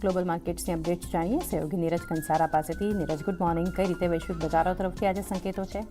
Global માર્કેટ્સની updates જાણીએ સહયોગી નીરજ કંસારા પાસેથી। Neeraj, good morning. કઈ રીતે વૈશ્વિક બજારો તરફથી આજે સંકેતો છે?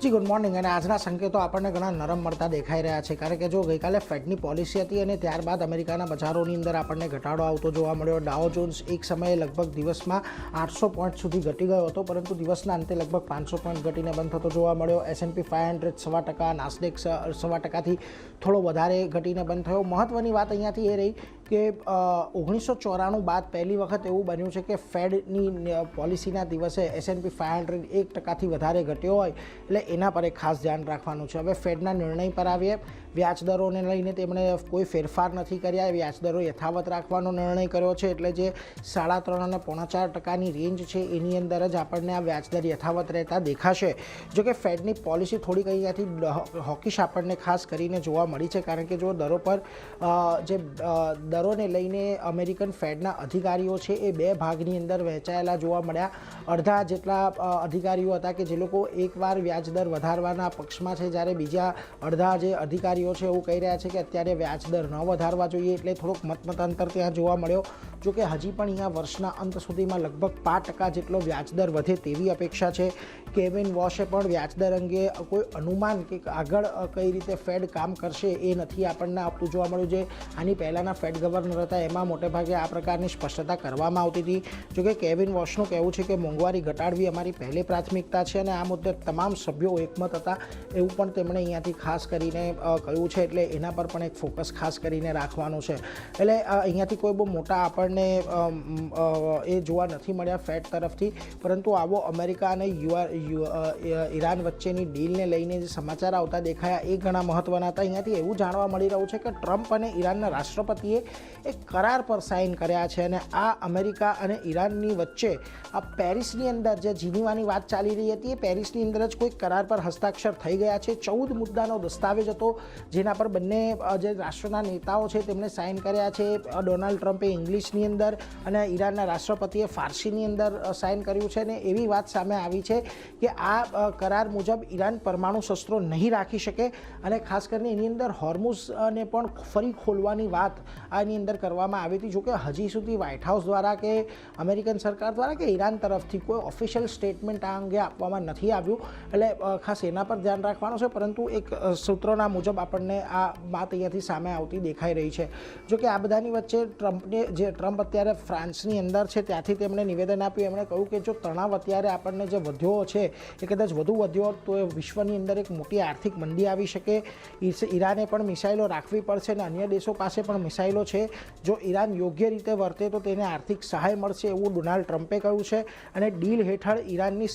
જી ગુડ મોર્નિંગ। અને આજના સંકેતો આપણને ઘણા નરમ મળતા દેખાઈ રહ્યા છે, કારણ કે જો ગઈકાલે ફેડની પોલિસી હતી અને ત્યારબાદ અમેરિકાના બજારોની અંદર આપણને ઘટાડો આવતો જોવા મળ્યો। ડાઉ જોન્સ એક સમયે લગભગ દિવસમાં 800 પોઈન્ટ સુધી ઘટી ગયો હતો, પરંતુ દિવસના અંતે લગભગ 500 પોઈન્ટ ઘટીને બંધ થતો જોવા મળ્યો। S&P 500 0.25%, નાસ્ડેક 0.25%થી થોડો વધારે ઘટીને બંધ થયો। મહત્વની વાત અહીંયાથી એ રહી કે 1994 બાદ પહેલી વખત એવું બન્યું છે કે ફેડની પોલિસીના દિવસે S&P 500 1%થી વધારે ઘટ્યો હોય, એટલે એના પર એક ખાસ ધ્યાન રાખવાનું છે। હવે ફેડના નિર્ણય પર આવીએ। વ્યાજદરોને લઈને તેમણે કોઈ ફેરફાર નથી કર્યા, વ્યાજદરો યથાવત રાખવાનો નિર્ણય કર્યો છે, એટલે જે 3.5% અને 4.5%ની રેન્જ છે એની અંદર જ આપણને આ વ્યાજદર યથાવત રહેતા દેખાશે। જોકે ફેડની પોલિસી થોડીક અહીંયાથી હોકિશ આપણને ખાસ કરીને જોવા મળી છે, કારણ કે જો દરો પર જે દરોને લઈને અમેરિકન ફેડના અધિકારીઓ છે એ બે ભાગની અંદર વહેંચાયેલા જોવા મળ્યા। અડધા જેટલા અધિકારીઓ હતા કે જે લોકો એકવાર વ્યાજદર વધારવાના પક્ષમાં છે, જ્યારે બીજા અડધા જે અધિકારીઓ છે એવું કહી રહ્યા છે કે અત્યારે વ્યાજદર ન વધારવા જોઈએ, એટલે થોડોક મતમતાંતર ત્યાં જોવા મળ્યો। જો કે હજી પણ અહીંયા વર્ષના અંત સુધીમાં લગભગ 5% જેટલો વ્યાજદર વધે તેવી અપેક્ષા છે। કેવિન વોશે પણ વ્યાજદર અંગે કોઈ અનુમાન કે આગળ કઈ રીતે ફેડ કામ કરશે એ નથી આપણને આપતું જોવા મળ્યું। જે આની પહેલાંના ફેડ ગવર્નર હતા એમાં મોટેભાગે આ પ્રકારની સ્પષ્ટતા કરવામાં આવતી હતી। જોકે કેવિન વોશનું કહેવું છે કે મોંઘવારી ઘટાડવી અમારી પહેલી પ્રાથમિકતા છે, અને આ મુદ્દે તમામ સભ્યો એકમત હતા એવું પણ તેમણે અહીંયાથી ખાસ કરીને કહ્યું છે, એટલે એના પર પણ એક ફોકસ ખાસ કરીને રાખવાનું છે। એટલે અહીંયાથી કોઈ બહુ મોટા આપણને એ જોવા નથી મળ્યા ફેડ તરફથી, પરંતુ આવો અમેરિકા અને ઈરાન વચ્ચેની ડીલને લઈને જે સમાચાર આવતા દેખાયા એ ઘણા મહત્ત્વના હતા। અહીંયાથી એવું જાણવા મળી રહ્યું છે કે ટ્રમ્પ અને ઈરાનના રાષ્ટ્રપતિએ એક કરાર પર સાઇન કર્યા છે, અને આ અમેરિકા અને ઈરાનની વચ્ચે આ પેરિસની અંદર જે જીનીવાની વાત ચાલી રહી હતી એ પેરિસની અંદર જ કોઈ કરાર પર હસ્તાક્ષર થઈ ગયા છે। 14 મુદ્દાનો દસ્તાવેજ હતો જેના પર બંને જે રાષ્ટ્રના નેતાઓ છે તેમણે સાઇન કર્યા છે। ડોનાલ્ડ ટ્રમ્પે ઇંગ્લિશની અંદર અને ઈરાનના રાષ્ટ્રપતિએ ફારસીની અંદર સાઇન કર્યું છે, અને એવી વાત સામે આવી છે કે આ કરાર મુજબ ઈરાન પરમાણુ શસ્ત્રો નહીં રાખી શકે, અને ખાસ કરીને એની અંદર હોર્મુઝને પણ ફરી ખોલવાની વાત આની અંદર કરવામાં આવી હતી। જોકે હજી સુધી વ્હાઇટ હાઉસ દ્વારા કે અમેરિકન સરકાર દ્વારા કે ઈરાન તરફથી કોઈ ઓફિશિયલ સ્ટેટમેન્ટ આ અંગે આપવામાં નથી આવ્યું, એટલે ખાસ એના પર ધ્યાન રાખવાનું છે, પરંતુ એક સૂત્રોના મુજબ આપણને આ વાત અહીંયાથી સામે આવતી દેખાઈ રહી છે। જોકે આ બધાની વચ્ચે ટ્રમ્પ અત્યારે ફ્રાન્સની અંદર છે, ત્યાંથી તેમણે નિવેદન આપ્યું। એમણે કહ્યું કે જો તણાવ અત્યારે આપણને જે વધ્યો છે એ કદાચ વધુ વધ્યો તો એ વિશ્વની અંદર એક મોટી આર્થિક મંદી આવી શકે। ઈરાને પણ મિસાઇલો રાખવી પડશે અને અન્ય દેશો પાસે પણ મિસાઇલો છે। જો ઈરાન યોગ્ય રીતે વર્તે તો તેને આર્થિક સહાય મળશે એવું ડોનાલ્ડ ટ્રમ્પે કહ્યું છે, અને ડીલ હેઠળ ઈરાનની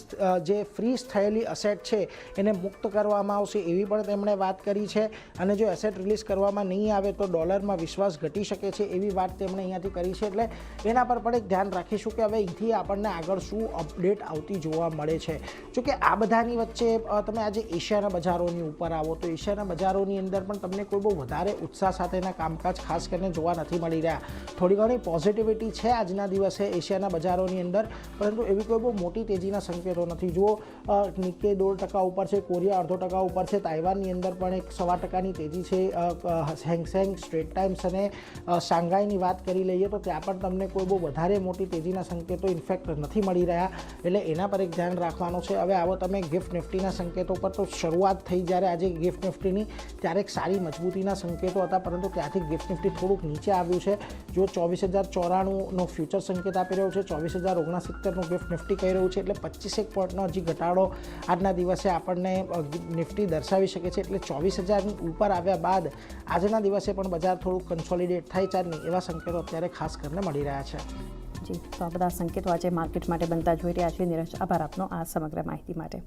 જે ફ્રીઝ થયેલી અસેટ છે એને મુક્ત કરવામાં આવશે એવી પણ તેમણે વાત કરી છે, અને જો એસેટ રિલીઝ કરવામાં નહીં આવે તો ડોલરમાં વિશ્વાસ ઘટી શકે છે એવી વાત તેમણે અહીંયાથી કરી છે। એટલે એના પર પણ એક ધ્યાન રાખીશું કે હવે અહીંથી આપણને આગળ શું અપડેટ આવતી જોવા મળે છે। જોકે આ બધાની વચ્ચે તમે આજે એશિયાના બજારોની ઉપર આવો તો એશિયાના બજારોની અંદર પણ તમને કોઈ બહુ વધારે ઉત્સાહ સાથેના કામકાજ ખાસ કરીને જોવા નથી મળી રહ્યા। થોડી ઘણી પોઝિટિવિટી છે આજના દિવસે એશિયાના બજારોની અંદર, પરંતુ એવી કોઈ બહુ મોટી તેજીના સંકેતો નથી। જુઓ નિક્કે 2% ઉપર છે, કોરિયા 0.5% ઉપર છે, તાઇવાનની અંદર પણ એક 1.25%ની તેજી છે। હેંગસેંગ, સ્ટ્રેટ ટાઇમ્સ અને શાંઘાઈની વાત કરી લઈએ તો ત્યાં પણ તમને કોઈ બહુ વધારે મોટી તેજીના સંકેતો ઇન્ફેક્ટ નથી મળી રહ્યા, એટલે એના પર એક ધ્યાન રાખવાનું છે। હવે આવો તમે ગિફ્ટ નિફ્ટીના સંકેતો પર, તો શરૂઆત થઈ જ્યારે આજે ગિફ્ટ નિફ્ટીની ત્યારે એક સારી મજબૂતીના સંકેતો હતા, પરંતુ ત્યાંથી ગિફ્ટ નિફ્ટી થોડુંક નીચે આવ્યું છે। જો 24,094નો ફ્યુચર સંકેત આપી રહ્યો છે, 24,069નું ગિફ્ટ નિફ્ટી કહી રહ્યું છે, એટલે 25 પોઈન્ટનો હજી ઘટાડો આજના દિવસે આપણને નિફ્ટી દર્શાવી શકે છે। એટલે 24,000ની ઉપર આવ્યા બાદ આજના દિવસે પણ બજાર થોડુંક કન્સોલિડેટ થાય ચાલની એવા સંકેતો અત્યારે ખાસ કરીને મળી રહ્યા છે। જી, તો આ બધા સંકેતો આજે માર્કેટ માટે બનતા જોઈ રહ્યા છીએ। નીરજ, આભાર આપનો આ સમગ્ર માહિતી માટે।